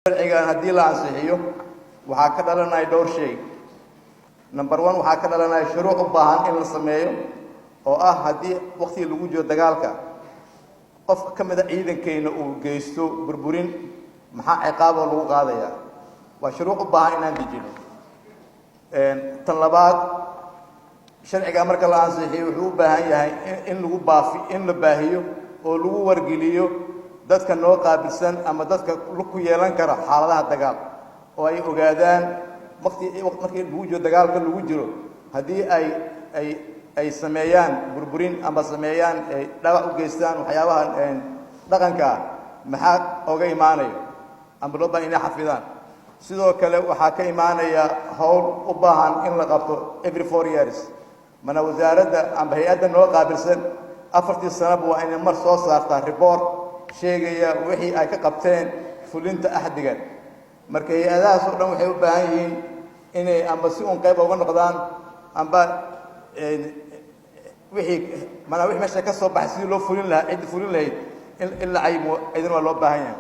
sharcigan haddii la ansixiyo waxaa ka dhalanaya dhowr shay. Number 1 waxaa ka dhalanaya shuruuc u baahan in la sameeyo oo ah haddii waqti lagu jiro dagaalka qof ka mid ah ciidankeena uu geysto burburin maxaa ciqaab lagu qaadayaa. waa shuruuc u baahan inaan dejino. tan labaad sharciga marka la ansixiyo wuxuu u baahan yahay in la baahiyo oo lagu wargeliyo dadka noo qaabilsan ama dadka ku yeelan kara xaaladaha dagaal oo ay ogaadaan markii lagu jiro dagaalka lagu jiro haddii ay sameeyaan burburin ama sameeyaan dhaawac u geystaan waxyaabaha dhaqanka maxaa oga imaanayo ama loo baahan inay xafidaan. sidoo kale waxaa ka imaanaya hawl u baahan in la qabto every 4 years. mana wasaaradda ama hay'adda noo qaabilsan 4 sano waa inay mar soo saartaa report sheegaya wixii ay ka qabteen fulinta ahdigan. marka hay'adahaas oo dhan waxay u baahan yihiin inay ama si uun qayb uga noqdaan amba wixii meesha ka soo baxay sidii loo fulin lahaa cid fulin lahayd in la caymo idin waa loo baahan yahay.